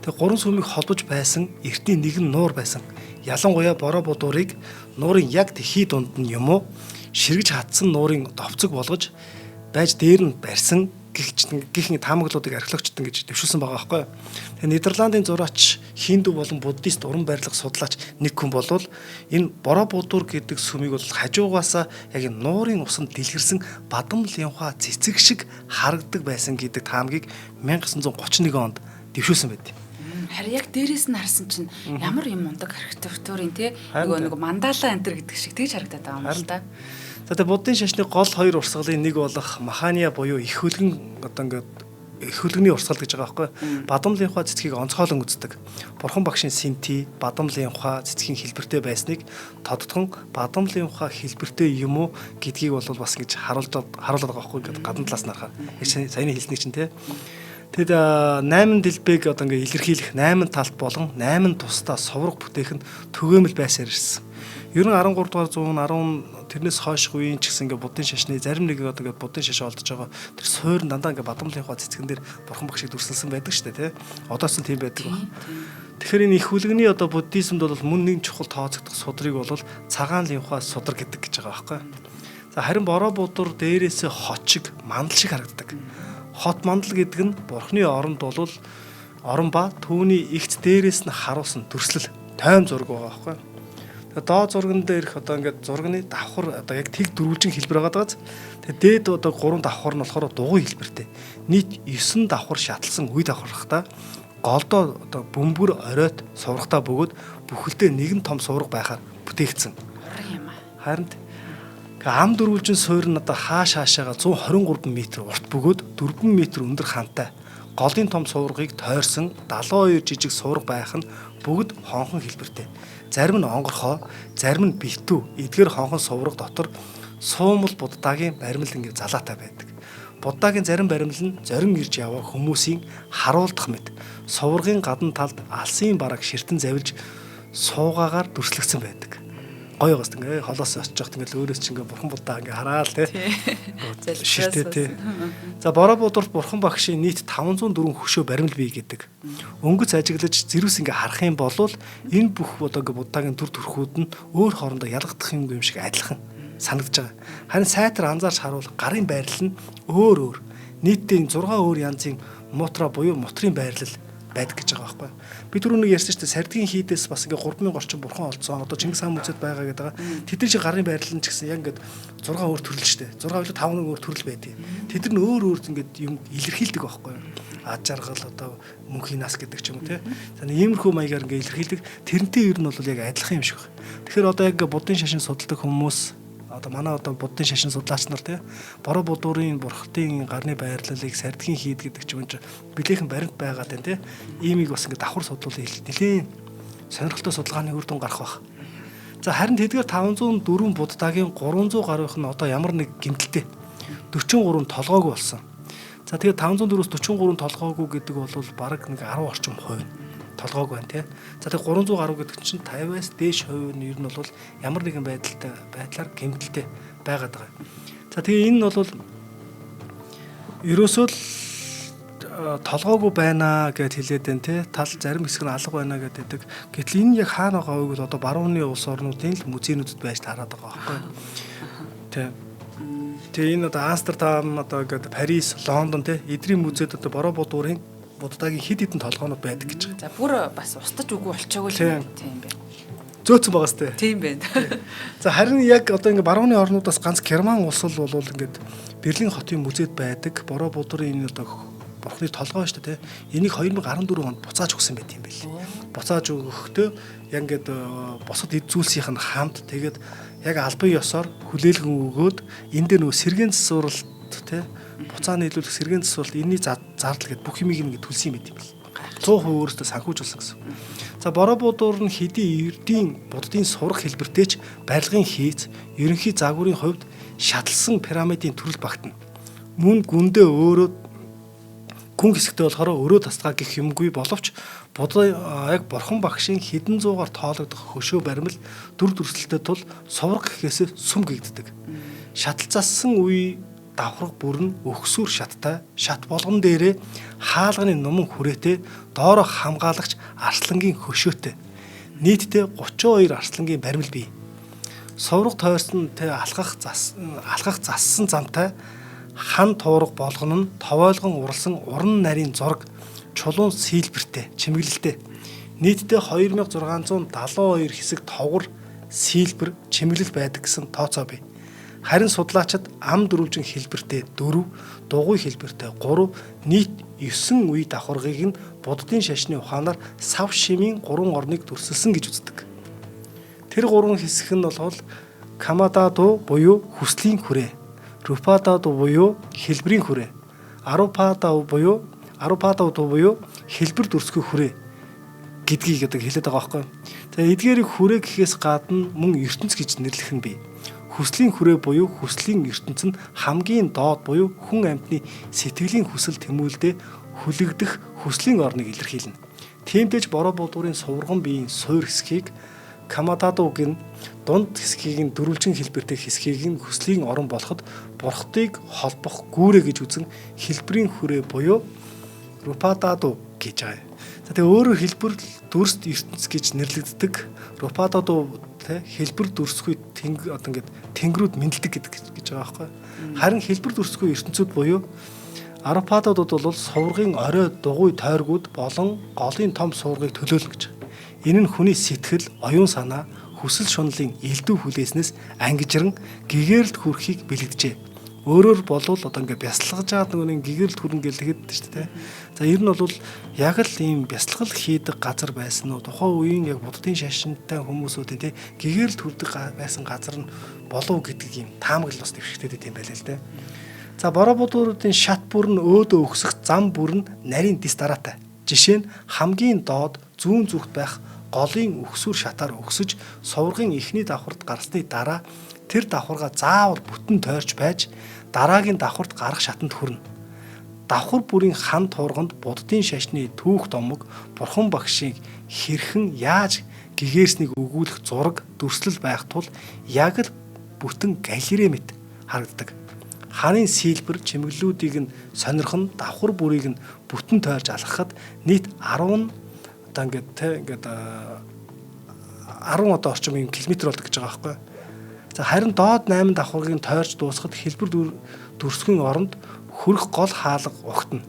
Тэгээ гурван сүмийг холбож байсан эртний нэгэн нуур байсан. Ялангуяа Бороо Будуурыг нуурын яг тэхий дунд нь юм уу ширгэж хатсан нуурын довцог болгож байж дээр нь барьсан гихний таамаглуудыг археологчдод ингэж дэвшүүлсэн байгаа байхгүй. Тэгээ Нидерландын зураач, Хинду болон буддист уран барилга судлаач нэг хүн болвол энэ Бороо Будуур гэдэг сүмийг бол хажуугаасаа яг энэ нуурын усанд дэлгэрсэн бадам линхуа цэцэг шиг харагдаг байсан гэдэг таамгийг 1931 онд дэвшүүлсэн байд. Харин яг дээрээс нь харсан чинь ямар юм мундаг архитектурын нэг мандала антер гэдэг шиг тэгж харагдаад байгаа юм л да. За тэгээ буддын шашны гол хоёр урсгалын нэг болох Маханя буюу их хөлгөн одоо ингээд их хөлгөний урсгал гэж байгаа байхгүй. Бадам линхуа цэцгийг онцгойлон үздэг. Бурхан багшийн Синти бадам линхуа цэцгийн хэлбэртэй байсныг тодтгон бадам линхуа хэлбэртэй юм уу гэдгийг бол бас ингэж харуулдаг байгаа байхгүй. Ингээд гадна талаас нь харахаар. Саяны хэлсний чинь те. Тэгэд 8 дэлбэг одоо ингээ илэрхийлэх 8 талт болон 8 тусдаа соврог бүтээх нь төгөөмөл байсаар ирсэн. Ер нь 13 дугаар зуун 10 тэрнээс хойш үеийн ч гэсэн ингээ буддын шашны зарим нэг одоо ингээ буддын шаш олдож байгаа тэр суур дандаа ингээ бадамлынхаа цэцгэн дээр бурхан багшийг дүрсэлсэн байдаг шүү дээ тий. Одоос нь тийм байдаг байна. Тэгэхээр энэ их хүлэгний одоо буддизмд бол мөн нэг чухал тооцогдох судрыг бол цагаан линхуа судар гэдэг гэж байгаа байхгүй. За харин Бороо Будуур дээрээсээ хот шиг мандал шиг харагддаг. Хот мандал гэдэг нь бурхны оронд бол орон ба түүний эгц дээрээс нь харуулсан төрслөл тойм зураг байгаа байхгүй. Тэгээ доод зурган дээрх одоо ингээд зурганы давхар одоо яг тэг дөрвөлжин хэлбэр байгаа дааз. Тэгээ дээд одоо 3 давхар нь болохоор дугуй хэлбэртэй. Нийт 9 давхар шаталсан үе давхархтаа голдоо одоо бөмбөр оройт суврахтаа бөгөөд бүхэлдээ нэгэн том сувраг байхаар бүтээгдсэн. Харин ам дөрвөлжин суурь нь одоо хаашаага 123 м урт бөгөөд 4 м өндөр хантай. Голын том суврагыг тойрсон 72 жижиг сувраг байх нь бүгд хонхон хэлбэртэй. Зарим нь онгорхоо, зарим нь битүү, эдгээр хонхон сувраг дотор суумал буддагийн баримл ингэ залаатай байдаг. Буддагийн зарим баримл нь зорин ирж яваа хүмүүсийн харуулдах мэт суврагын гадна талд алсын бараг ширтэн завилж суугаагаар дүрслэгдсэн байдаг. Гоё гост ингээ холоос очиж явахт ингээ өөрөөс ч ингээ бурхан будаа ингээ хараа л тий. Ширтээ тий. За Бороо Будуурт бурхан багшийн нийт 504 хөшөө баримл бий гэдэг. Өнгөц ажиглаж зэрвс ингээ харах юм бол энэ бүх одоо ингээ будаагийн төр төрхүүд нь өөр хоорондоо ялгагдах юм шиг адилхан санагдаж байгаа. Харин сайтар анзаарч харуул гарын байрлал нь өөр. Нийтдээ 6 өөр янзын мутра буюу мутрын байрлал байдаг гэж байгаа байхгүй. Би түрүү нэг ярьсан шүү дээ сардгийн хийдээс бас ингээ 3000 орчим бурхан олцсон. Одоо Чингис хаан үзэд байгаа гэдэг. Тэдний шиг гарын байрлал нь ч гэсэн яг ингээ 6 өөр төрөл шүү дээ. 6 билүү 5 өөр төрөл байдаг. Тэд нар өөр ингээ юм илэрхийлдэг байхгүй. Ад жаргал одоо мөнхийн нас гэдэг ч юм уу те. За иймэрхүү маягаар ингээ илэрхийлдэг. Тэрнтэй ер нь бол яг адилхан юм шиг байна. Тэгэхээр одоо яг буддын шашин судалдаг хүмүүс одоо манай одоо буддын шашин судлаач нар те Бороо Будуурын бурхтын гарны байрлалыг сардгийн хийд гэдэг ч юм чи билээхэн баримт байгаад байна те иймийг бас ингээ давхар судлуулах нэлээд сонирхолтой судалгааны үр дүн гарах байх. За харин тэдгээр 504 буддагийн 300 гаруйх нь одоо ямар нэг гэмтэлтэй 43 толгойг болсон. За тэгээд 504-өөс 43 толгойг гэдэг бол бараг нэг 10 орчим хувь толгойг байна тий. За тэг 300 гаруй гэдэг чинь 50-аас дээш хувь нь ер нь бол ямар нэгэн байдлаар гэмтэлтэй байгаад байгаа. За тэгээ энэ нь бол ерөөсөө л толгойгүй байна гэд хэлээд байна тий. Тал зарим хэсэг нь алга байна гэдэг. Гэтэл энэ яг хаана байгаа вэ гэвэл одоо барууны улс орнуудын л музейнүүдэд байж таарад байгаа байхгүй. Тий. Тэгээ энэ одоо Амстердам одоо гэдэг Парис, Лондон тий эдний музейд одоо Бороо Будуурын буддагийн хэд хэдэн толгоонууд байдаг гэж байна. За бүр бас устж үгүй болчоогүй юм тийм байна. Зөөцөн байгаас тээ. Тийм байна. За харин яг одоо ингээ барууны орнуудаас ганц Герман улс бол ингээд Берлин хотын музейд байдаг Бороо Будуурын энэ одоо бурхны толгой шүү дээ. Энийг 2014 онд буцааж өгсөн байт юм байл. Буцааж өгөхдөө яг ингээд босод эд зүйлсийнх нь хамт тэгээд яг албан ёсоор хүлээлгэн өгөөд энэ дээр нөө сэргээн засварлалт тий буцаа нийлүүлэх сэргээн засварлалт энэний зардал гэдэг бүх юмыг ингэ төлсөн юм байт юм бэл. 100% өөрөөсөө санхүүжүүлсэн гэсэн. За Бороо Будуур нь хэдийн эрдийн буддын сурах хэлбэртэйч барилгын хийц ерөнхий загварын хувьд шатлсан пирамидын төрөл багтана. Мөн гүндээ өөрөө гүн хэсэгтээ болохоор өрөө тасгаа гэх юмгүй боловч яг бурхан багшийн хэдэн зуугаар тоологдох хөшөө баримл дүр дүрслэлтэй тул сувраг гэхээс сүм гэгддэг. Шаталцаасан үе давхраг бүрэн өгсүр шаттай, шат болгон дээрээ хаалганы нуман хүрээтэй, доороо хамгаалагч арслангийн хөшөөтэй. Нийтдээ 32 арслангийн баримл бий. Сувраг тойрсон алхах зассан замтай хан туурга болгоно нь товойлгон уралсан уран нарийн зураг чулуун сийлбэртэй, чимэглэлтэй. Нийтдээ 2672 хэсэг товгор сийлбэр чимэглэл байдаг гэсэн тооцоо бий. Харин судлаачид ам дөрвөлжин хэлбэртэй 4, дугуй хэлбэртэй 3, нийт 9 үе давхаргыг нь буддын шашны ухаанаар сав шимийн 3 орныг дүрсэлсэн гэж үздэг. Тэр 3 хэсэг нь бол Камададо буюу хүслийн хүрээ, Рупададо буюу хэлбэрийн хүрээ, Арупададо буюу хэлбэр дүрсгүй хүрээ гэдгийг хэлээд байгаа байхгүй. Тэгээ эдгээрийг хүрээ гэхээс гадна мөн ертөнц гэж нэрлэх нь бий. Хүслийн хүрээ буюу хүслийн ертөнц нь хамгийн доод буюу хүн амьтны сэтгэлийн хүсэл тэмүүлдэ хүлэгдэх хүслийн орныг илэрхийлнэ. Тиймдээж бороо булдуурын суврган биеийн суур хэсгийг Камададогийн дунд хэсгийг нь дөрвөлжин хэлбэртэй хэсгийг нь хүслийн орон болоход бурхтыг холбох гүүрэ гэж үзэн хэлбэрийн хүрээ буюу Рупададо гэж байгаа. За тэгээ өөрөөр хэлбэр дүрст ертөнц гэж нэрлэгддэг. Рупададо хэлбэр дүрсгүй тэнгэрүүд мэдлдэг гэж байгаа байхгүй. Харин хэлбэр дүрсгүй ертөнцүүд буюу Арупададууд бол суврагын орой дугуй тойргууд болон голын том суврагыг төлөөлнө гэж. Энэ нь хүний сэтгэл, оюун санаа, хүсэл шуналын элдв хүлээснээс ангижран гэгээрэлд хүрэхийг бэлэгджээ. Өөрөөр болвол бясалгаж байгаа нэг гэгэрэлд хүрэн гэл тэгэд шүү дээ. За ер нь бол яг л ийм бясалгал хийдэг газар байсан уу? Тухайн үеийн яг буддын шашинтай хүмүүсүүдийн гэгэрэлд хүрдэг байсан газар нь болов гэдгийг ийм таамаглал бас дэвшигдээд байт юм байлаа л дээ. За бороо будууруудын шат бүр нь өөдөө өгсөх зам бүр нь нарийн дис дараатай. Жишээ нь хамгийн доод зүүн зүгт байх голын өгсүр шатаар өгсөж суврагын эхний давхарт гарсны дараа тэр давхаргаа заавал бүтэн тойрч байж дараагийн давхарт гарах шатанд хүрнэ. Давхар бүрийн хан туурганд буддын шашны түүх томог бурхан багшийг хэрхэн яаж гэгээрснийг өгүүлэх зураг дүрслэл байх тул яг л бүтэн галерей мэт харагддаг. Ханын сийлбэр чимэглэлүүдийг нь сонирх нь давхар бүрийг нь бүтэн тойрж алхахад нийт 10 орчим юм километр болдог гэж байгаа байхгүй. За харин доод 8 давхаргыг тойрч дуусахад хэлбэр дүрсгийн оронд хөрөх гол хаалга угтана.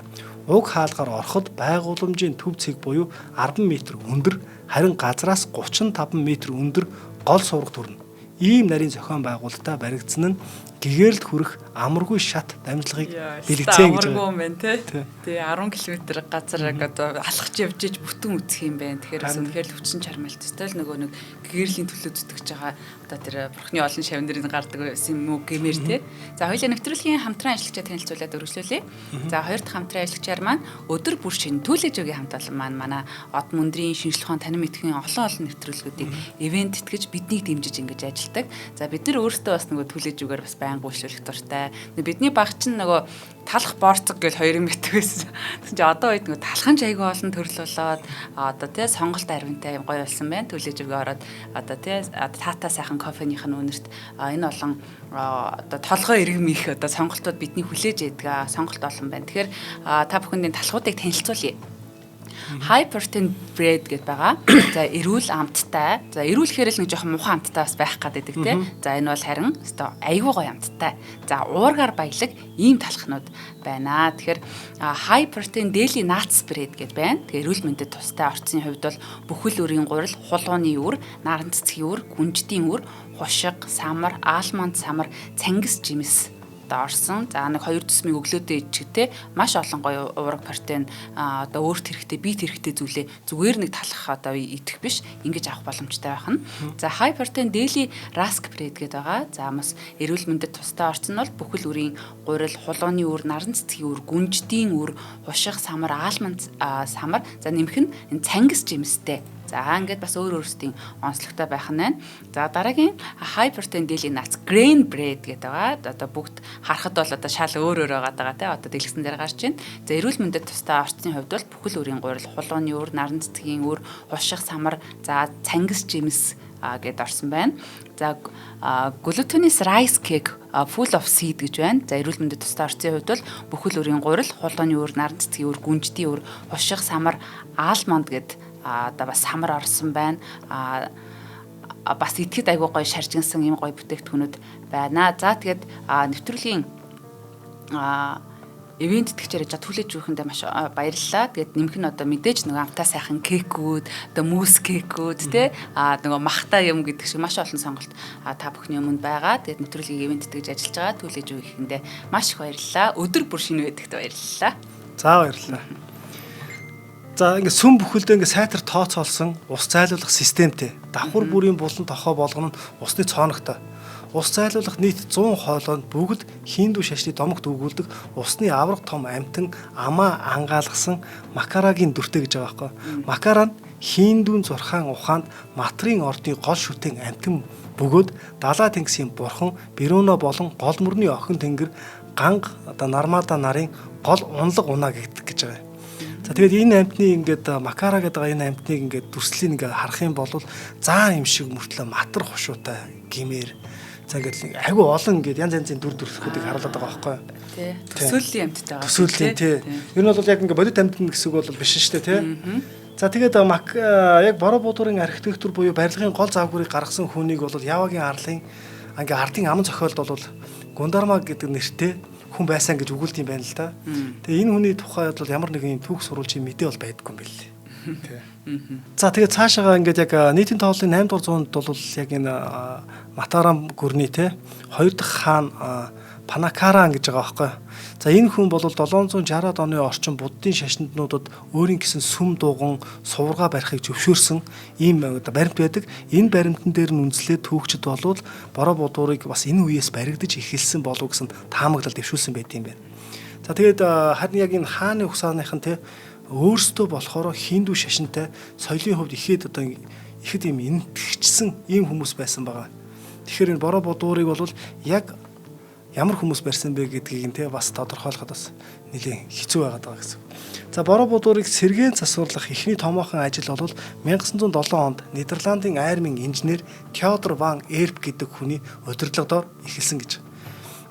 Уг хаалгаар ороход байгууламжийн төв цэг буюу 10 м өндөр, харин газраас 35 м өндөр гол сувраг төрнө. Ийм нарийн зохион байгуулалтаа баригдсан нь гэгээрэлд хүрэх амаргүй шат дамжлагыг бэлэгцэн гэж байна. Тэгээ 10 км газар алхаж явж иж бүтэн үсэх юм байна. Тэгэхээр үнэхээр л хүчин чармайлттай л нөгөө нэг гэгэрлийн төлөө зүтгэж байгаа одоо тэр бурхны олон шавн дэрийн гардаг юм уу гэмээр те. За хоёулаа нэвтрүүлгийн хамтран ажиллагчаа танилцуулаад өргөжлүүлье. За хоёр дахь хамтран ажиллагчаар маань өдөр бүр шинэ Түлээж өгийн хамт олон маань манай од мөндрийн шинжлэх ухаан танин мэдхийн олон нэвтрүүлгүүдийг ивент итгэж биднийг дэмжиж ингэж ажилладаг. За бид нар өөрсдөө бас нөгөө Түлээж үгээр бас байнга үйлчлүүлэх дуртай. Бидний багч нь нөгөө талах борцог гэж 2 м байсан. Тэгсэн чинь одоо үед нөгөө талхан айгүй олон төрөл болоод одоо тий сонголт арвинтай юм гоё болсон байна. Түлээж өг ороод одоо тий таата сайхан кофеных нь үнэрт энэ олон одоо толгой иргэмих одоо сонголтууд бидний хүлээж ядгаа сонголт олон байна. Тэгэхээр та бүхэндээ талхуудыг танилцуулъя. High protein bread гэдээ байгаа. За эрүүл амттай. За эрүүлэхээр л нэг жоохон муухай амттай бас байх гэдэг тий. За энэ бол харин өстой айгүй гоё амттай. За уургаар баялаг ийм талхнууд байна. Тэгэхээр high protein daily nuts bread гэдээ байна. Тэгээ эрүүл мэндэд тустай орцны хувьд бол бүхэл үрийн гурил, хулууны үр, наран цэцгийн үр, күнждийн үр, хушиг, самар, алмонд самар, цангис жимс орсон. За нэг 2 төсмийг өглөөдөө ичгтэй маш олон гоё уурга протеин одоо өөрт хэрэгтэй, биет хэрэгтэй зүйлээ зүгээр нэг талах одоо идэх биш, ингэж авах боломжтой байх нь. За high protein daily rusk bread гэдэг байгаа. За бас эрүүл мэндэд тустай орсон нь бол бүхэл үрийн гурил, хулууны үр, наран цэцгийн үр, гүнждийн үр, хушиг, самар, алмонд самар, за нэмэх нь цангис жимстэй. За ингээд бас өөр өөрсдийн онцлогтой байх нь байна. За дараагийн high protein daily nuts grain bread гэдэг байгаа. Одоо бүгд харахад бол одоо шал өөр байгаа тий. Одоо дэлгэсэн дээр гарч байна. За эрүүл мэндэд тустай орчны хувьд бол бүхэл бүрийн гурил, хулгууны өр, наран цэцгийн өр, хуших самар, за цангис жимс гэд орсон байна. За glutinous rice cake full of seed гэж байна. За эрүүл мэндэд тустай орчны хувьд бол бүхэл бүрийн гурил, хулгууны өр, наран цэцгийн өр, гүнждийн өр, хуших самар, almond гэд одоо бас самар орсон байна. Бас идэхэд айгүй гоё шаржигнсан юм гоё бүтээгдэхүүнүүд байна. За тэгээд нэвтрүүлгийн ивент итгэгчээр яж түлээж өгөхдөө маш баярлалаа. Тэгээд нэмэх нь одоо мэдээж нөгөө амтаа сайхан кекүүд, одоо мус кекүүд тий нөгөө махта юм гэдэг шиг маш олон сонголт та бүхний өмнө байгаа. Тэгээд нэвтрүүлгийн ивент итгэж ажиллаж байгаа түлээж өгөхдөө маш их баярлалаа. Өдөр бүр шинэ байдагт баярлалаа. За баярлалаа. За ингээд сүм бүхэлдээ ингээд сайтар тооцоолсон ус зайлуулах системтэй. Давхар бүрийн булан тохоо болгоно нь усны цооногтой. Ус зайлуулах нийт 100 хоолойнд бүгд хиндүү шашны домогт өгүүлдэг усны авраг том амтан амаа ангаалгасан макарагийн дүртэй гэж байгаа байхгүй. Макара нь хиндүүн зурхаан ухаанд матрын ордын гол шүтэн амтан бөгөөд далаа тэнгисийн бурхан Беруно болон гол мөрний охин тэнгэр ганг одоо Нармада нарын гол унлаг унаа гэдэг гэж байгаа. За тэгээд энэ амтны ингээд макара гэдэг энэ амтныг ингээд дүрслийг ингээд харах юм бол заа юм шиг мөртлөө матар хушуутай гимээр за ингээд айгүй олон ингээд янз янзын дүр төрхүүдийг харуулдаг байгаа байхгүй. Тий. Төсөөллийн амттай байгаа. Төсөөллийн тий. Ер нь бол яг ингээд бодит амтны гэсэн үг бол биш шүү дээ тий. За тэгээд яг Бороо буудуурын архитектур буюу барилгын гол загварыг гаргасан хүнийг бол Явагийн арлын ингээд ардын аман зохиолд бол Гундарма гэдэг нэртэй хүн байсан гэж өгүүлд юм байна л да. Тэгээ энэ хүний тухайд бол ямар нэгэн түүх сурвалжийн мэдээ бол байдаггүй юм билээ. За тэгээ цаашаага ингээд яг нийтийн тооллын 8 дугаар зуунд бол яг энэ Матарам гүрний те 2 дахь хаан Панакаран гэж байгаа байхгүй. За энэ хүн бол 760-аад оны орчин буддын шашинднуудад өөрийн гэсэн сүм дууган сувргаа барихыг зөвшөөрсөн ийм баримт байдаг. Энэ баримтан дээр нь үндэслээд түүхчид болвол Бороо буудуурыг бас энэ үеэс баригдаж эхэлсэн болов гэсэн таамаглал дэвшүүлсэн байт юм байна. За тэгээд харин яг энэ хааны угсааныхан те өөрсдөө болохоор хиндүү шашинтай соёлын хувьд ихэд юм энэтгчсэн ийм хүмүүс байсан байгаа. Тэгэхээр энэ Бороо буудуурыг бол яг ямар хүмүүс барьсан бэ гэдгийг нь бас тодорхойлоход бас нэлээд хэцүү байгаад байгаа гэсэн. За Бороо буудуурыг сэргээн засварлах эхний томоохон ажил бол 1907 онд Нидерландын айрмын инженер Теодор ван Эрб гэдэг хүний удирдлагаар эхэлсэн гэж.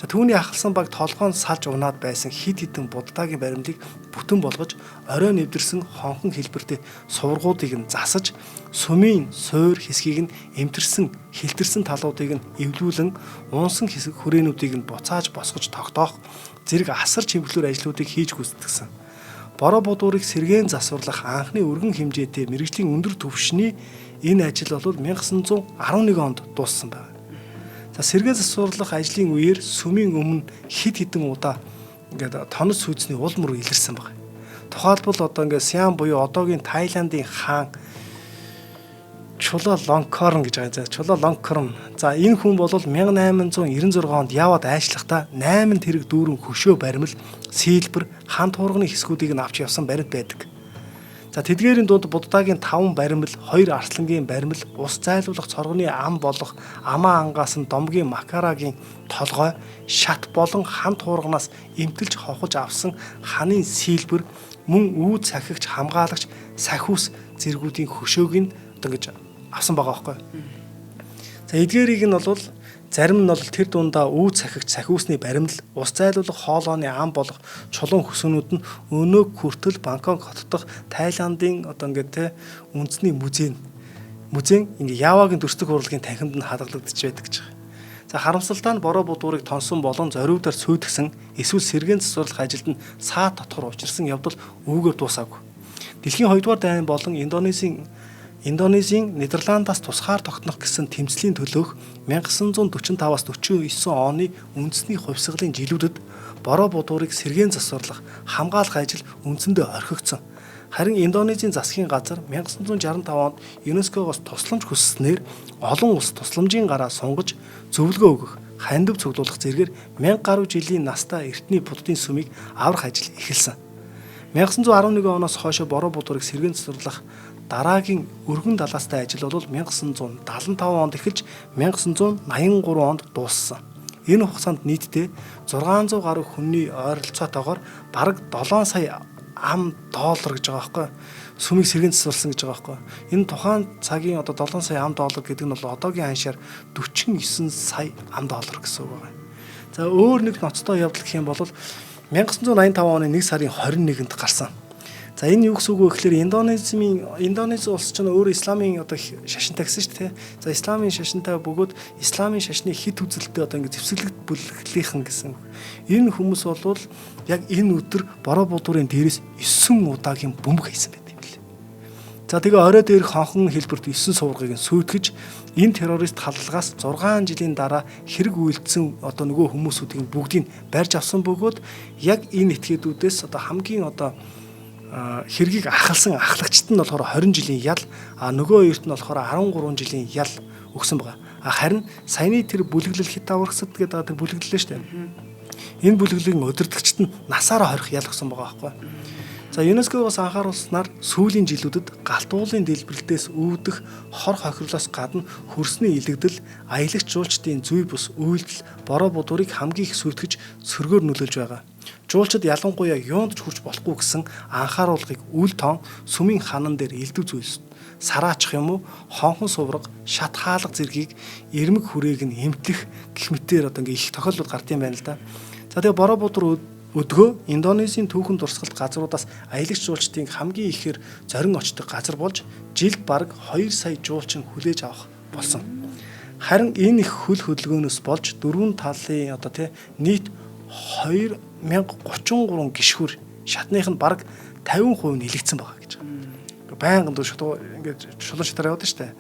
За түүний ахалсан баг толгоон салж унаад байсан хид хідэн буддагийн баримлыг бүтэн болгож орой нэвдэрсэн хонхон хэлбэртэй сувргуудыг нь засаж сүмийн суур хэсгийг нь эмтэрсэн хилтэрсэн талуудыг нь эвлүүлэн уунсан хэсэг хүрээнүүдийг нь буцааж босгож тогтоох зэрэг асар чимэглэр ажлуудыг хийж гүйцэтгсэн. Бороо буудуурыг сэргээн засварлах анхны өргөн хэмжээтэй мэргэжлийн өндөр түвшний энэ ажил бол 1911 онд дууссан байна. За сэргээн засварлах ажлын үеэр сүмийн өмнө хид хідэн удаа ингээд тонос сүйдсний уул мөр илэрсэн байна. Тухайлбал одоо ингээд Сиам буюу одоогийн Таиландын хаан Чула Лонкорн гэж байгаа. Чула Лонкорн. За энэ хүн бол 1896 онд яваад айшлахдаа 8 тэрэг дүүрэн хөшөө баримл, сийлбэр, хан туурганы хэсгүүдийг нь авч явсан баримт байдаг. За тэдгээрийн дунд буддагийн 5 баримл, 2 арслангийн баримл, ус зайлуулах цоргоны ам болох амаа ангаасан домгийн макарагийн толгой, шат болон хан туурганаас эмтэлж хохож авсан ханын сийлбэр, мөн үүд сахигч хамгаалагч сахиус зэргүүдийн хөшөөг нь ингэж авсан байгаа байхгүй. За эдгээрийг нь бол зарим нь бол тэр дундаа үүд сахигч сахиусны баримл, ус зайлуулах хоолойны ам болох чулуун хөсөөнүүд нь өнөө хүртэл Бангкок хот дахь Таиландын одоо ингээд те үндэсний музейн ингээ Явагийн дүрстэг урлагийн танхимд нь хадгалагдаж байдаг гэж байна. За харамсалтай нь Бороо буудуурыг тонсон болон зориудаар сүйдгсэн эсвэл сэргээн засварлах ажилд нь саад дотгор учирсан явдал үүгээр дуусаагүй. Дэлхийн 2 дугаар дайн болон Индонезийн Нидерландаас тусгаар тогтнох гэсэн тэмцлийн төлөөх 1945-аас 49 оны үндэсний хувьсгалын жилүүдэд Бороо буудуурыг сэргээн засварлах хамгаалах ажил үндсэндээ орхигдсон. Харин Индонезийн засгийн газар 1965 онд ЮНЕСКО-гоос тусламж хүсснээр олон улс тусламжийн гараа сунгаж зөвлөгөө өгөх, хандив цуглуулах зэргээр 1000 гаруй жилийн настай эртний буддын сүмийг аврах ажил эхэлсэн. 1911 оноос хойш Бороо буудуурыг сэргээн засварлах дараагийн өргөн далаастай ажил бол 1975 онд эхэлж 1983 онд дууссан. Энэ хугацаанд нийтдээ 600 гаруй хүний ойролцоотойгоор бараг 7 сая ам доллар гэж байгаа байхгүй. Сүмийг сэргэн засварласан гэж байгаа байхгүй. Энэ тухайн цагийн одоо 7 сая ам доллар гэдэг нь бол одоогийн ханшаар 49 сая ам доллар гэсэн үг байна. За өөр нэг ноцтой явдал гэх юм бол 1985 оны 1 сарын 21-нд гарсан. За энэ юу гэсэн үг вэ гэхээр Индонез улс чинь өөрөө исламын одоо шашинтай гэсэн шүү дээ. За исламын шашинтай бөгөөд исламын шашны хит үзэлтэд одоо ингэ зэвсэглэгт бүлэглийнхэн гэсэн. Энэ хүмүүс бол яг энэ өдөр бороо будуурын дээрээс 9 удаагийн бөмбөг хийсэн байт юм лээ. За тэгээ орой дээрх хонхон хэлбэрт 9 суврагыг сүйтгэж энэ террорист халдлагаас 6 жилийн дараа хэрэг үйлдсэн одоо нөгөө хүмүүсүүдийн бүгдийг барьж авсан бөгөөд яг энэ этгээдүүдээс одоо хамгийн одоо хэргийг ахалсан ахлагчт нь болохоор 20 жилийн ял нөгөө хоёрт нь болохоор 13 жилийн ял өгсөн байгаа. Харин саяны тэр бүлэглэл хит аврагсад гэдэг тэр бүлэглэлээ шүү дээ. Энэ бүлэглэлийн удирдагчид нь насаараа хорих ял өгсөн байгаа байхгүй. За ЮНЕСКО-гоос анхааруулснаар сүүлийн жилүүдэд галт уулын дэлбэрэлтээс үүдэх хор хохирлоос гадна хөрсний илэгдэл, аялагч жуулчдын зүй бус үйлдэл бороо будуурыг хамгийн их сүйтгэж сөргөөр нөлөөлж байгаа. Жуулчид ялангуяа юунд ч хүрч болохгүй гэсэн анхааруулгыг үл тоон сүмийн ханан дээр элдв зүйлс сараачих юм уу хонхон сувраг шат хаалга зэргийг эрмэг хүрээг нь эмтлэх гэх мэтээр одоо ингээ их тохиолдол гард юм байна л да. За тэгээ бороо будуур өдгөө Индонезийн түүхэн дурсгалт газруудаас аялагч жуулчдын хамгийн ихээр зорин очдог газар болж жилд бараг 2 сая жуулчин хүлээж авах болсон. Харин энэ их хөл хөдөлгөөнөөс болж дөрвөн талын одоо нийт 2033 гишхүр шатных нь бараг 50% нэлэгдсэн байгаа гэж байна. Байнгын ингээд шулуун шатаар явдаг штэ.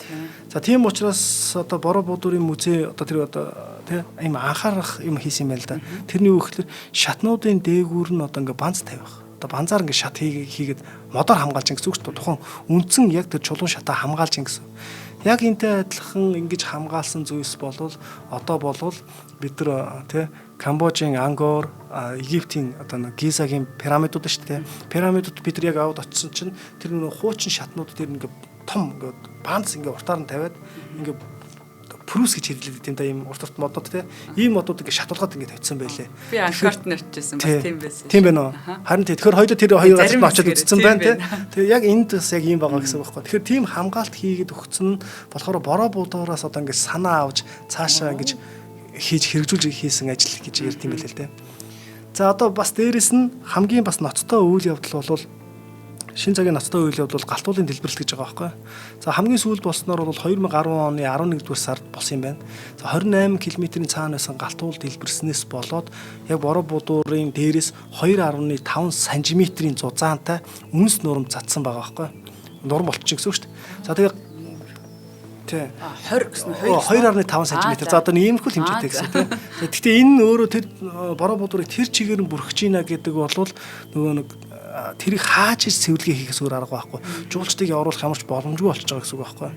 За тийм учраас одоо бороо будуурын музей одоо тэр одоо ийм анхаарах юм хийсэн юм байна л да. Тэрний үг гэхээр шатнуудын дээгүүр нь одоо ингээд банц тавих. Одоо банзаар ингээд шат хийгээд модоор хамгаалж гэсэн үг шүү дээ. Тухайн үндсэн яг тэр чулуун шатаа хамгаалж гэсэн. Яг энтэй адилхан ингэж хамгаалсан зүйлс болвол одоо болвол бид нар Камбожийн Ангкор, Египтийн одоо Гизагийн пирамидууд шүү дээ. Пирамидууд бид нар яг аваад очисон чинь тэр нэг хуучин шатнууд тэр ингээ том ингээ банц ингээ уртаар нь тавиад ингээ прус гэж хэрлээд тийм да ийм урт модод ийм модууд ингээ шатуулгаад ингээ тавьсан байлээ. Би анхаарт нэрчсэн бас тийм байсан. Тийм байна уу? Харин тэгэхээр хоёул тэр хоёр газар нь очиод үзсэн байна тэгээ яг энд бас яг ийм байгаа гэсэн үг байхгүй. Тэгэхээр тийм хамгаалт хийгээд өгсөн нь болохоор бороо будуураас одоо ингээ санаа авч цаашаа ингээ хийж хэрэгжүүлж хийсэн ажил гэж ярьд юм байлээ л дээ. За одоо бас дээрэс нь хамгийн бас ноцтой үйл явдал бол шинэ цагийн ноцтой үйл явдал галт уулын дэлбэрэлт гэж байгаа байхгүй. За хамгийн сүүлд болсноор бол 2010 оны 11-р сард болсон юм байна. За 28 км-ийн цаана байсан галт уул дэлбэрснээс болоод яг бороо будуурын дээрээс 2.5 см-ийн зузаантай үнс нурам цацсан байгаа байхгүй. Нурам болчих гэсэн үг шүү дээ. За тэгээ 20 гэсэн 2.5 см. За одоо нэг иймэрхүү хэмжээтэй гэсэн тийм. Гэхдээ энэ нь өөрөө тэр бороо будуурыг тэр чигээр нь бүрхэж гинэ гэдэг бол нөгөө нэг тэрийг хааж цэвэрлэгээ хийхээс өөр арга байхгүй. Жуулчдыг явуулах ямарч боломжгүй болчихж байгаа гэсэн үг байхгүй.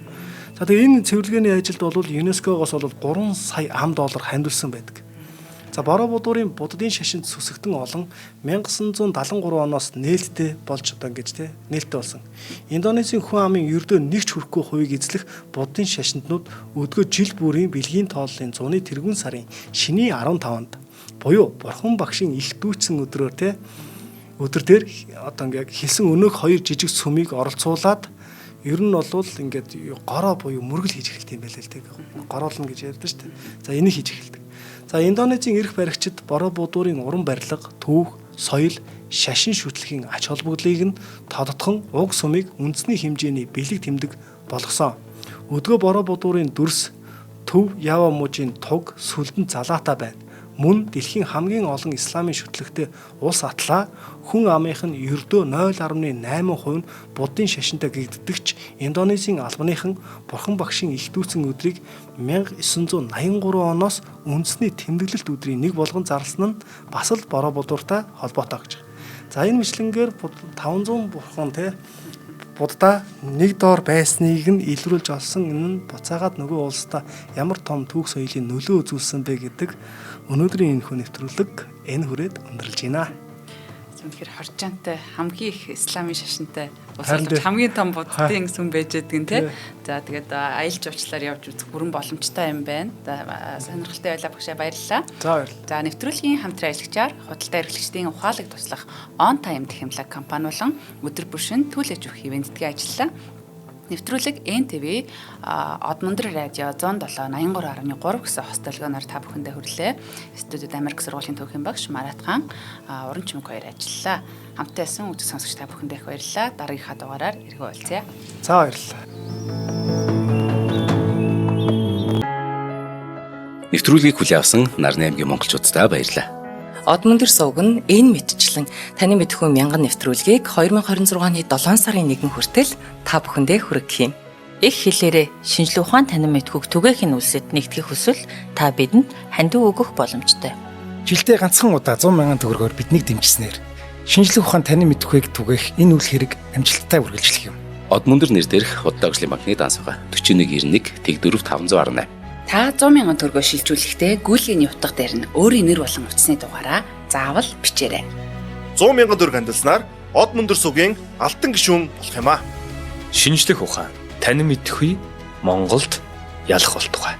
За тэгээ энэ цэвэрлэгээний ажилд бол ЮНЕСКО-гоос бол 3 сая ам доллар хандуулсан байдаг. За бороо будуурын буддын шашинд сүсэгтэн олон 1973 оноос нээлттэй болж одоо ингэж нээлттэй болсон. Индонезийн хүн амын ердөө нэгч хүрэхгүй хувийг эзлэх буддын шашинтнууд өдгөө жил бүрийн бэлгийн тооллын зуны тэргүүн сарын шөнийн 15-нд буюу бурхан багшийн их дүүцсэн өдрөөр өдөр дээр одоо ингээд хэлсэн өнөөх хоёр жижиг сүмийг оролцуулаад ер нь бол ингээд гороо буюу мөргөл хийж эхэлт юм байл л дээ. Гороолно гэж ярьдаа шүү дээ. За энийг хийж эхэлдэг. За Индонезийн эрх баригчид бороо будуурын уран барилга, түүх, соёл, шашин шүтлэгийн ач холбогдлыг нь тодотхон уг сумыг үндэсний хэмжээний бэлэг тэмдэг болгосон. Өдгөө бороо будуурын дүрс, төв ява мужийн туг сүлдэн залаатай байна. Мөн дэлхийн хамгийн олон исламын шүтлэгтэй улс атлаа хүн амынх нь ердөө 0.8% нь буддын шашинтай гэгддэгч Индонезийн албаныхан бурхан багшийн их дүүцэн өдрийг 1983 оноос үндэсний тэмдэглэлт өдрийн нэг болгон зарласан нь бас л бороо будууртай холбоотой гэж. За энэ мэтлэнгээр 500 бурхан Будда нэг доор байсныг нь илрүүлж олсон. Энэ нь буцаагаад нөгөө улстай ямар том түүх соёлын нөлөө үзүүлсэн бэ гэдэг өнөөдрийн энэ хүү нэвтрүүлэг энэ хүрээд өндөрлж байна. үнэхээр хоржоонтой хамгийн их исламын шашинтай Харин улс дээ. хамгийн том буддын сүм байж байдаг нь тий. Тий. За тэгээд аялал жуулчлалаар явж үзэх бүрэн боломжтой юм байна. Сонирхолтой байлаа багшаа, баярлалаа. За баярлалаа. За нэвтрүүлгийн хамтран ажиллагчаар худалдаа эрхлэгчдийн ухаалаг туслах On Time технологи компани болон өдөр бүр шөнө түлээж өгөх ивэнтдгээ ажиллалаа. Нэвтрүүлэг NTV Одмондөр радио 107.83.3 гэсэн хос толгойноор та бүхэндээ хүрлээ. Студид Америк сургуулийн төвхийн багш Марат хаан, уран чимэг хоёр ажиллалаа. Хамтаа ясан үзэг сонсогч та бүхэндээ их баярлалаа. Дараагийнхаа дугаараар эргэн уулзъя. За баярлалаа. Нэвтрүүлгийг хүлээн авсан Нарны аймгийн монголчуудтай баярлалаа. Одмондөр сувг нь энэ мэдчлэн таны мэдхүү мянган нэвтрүүлгийг 2026 оны 7 сарын 1 хүртэл та бүхэндээ хүргэх юм. Их хэлээрээ шинжлэх ухаан танин мэдхүүг түгээхийн үлсэд нэгтгэх хүсвэл та бидэнд хандив өгөх боломжтой. Жилдээ ганцхан удаа 100 мянган төгрөгөөр биднийг дэмжснээр шинжлэх ухаан танин мэдхүйг түгээх энэ үйл хэрэг амжилттай үргэлжлэх юм. Одмондөр нэр дээрх Худалдаа агшлын банкны дансуга 4191 Тэг 4518. Та 100,000 төгрөгөө шилжүүлэхдээ гүйлгээний утга дээр нь өөрийн нэр болон утасны дугаараа заавал бичээрэй. 100,000 төгрөг хандалснаар Одмондөр сувгийн алтан гишүүн болох юм а. Шинжлэх ухаан танин мэдхгүй Монголд ялах болтугай.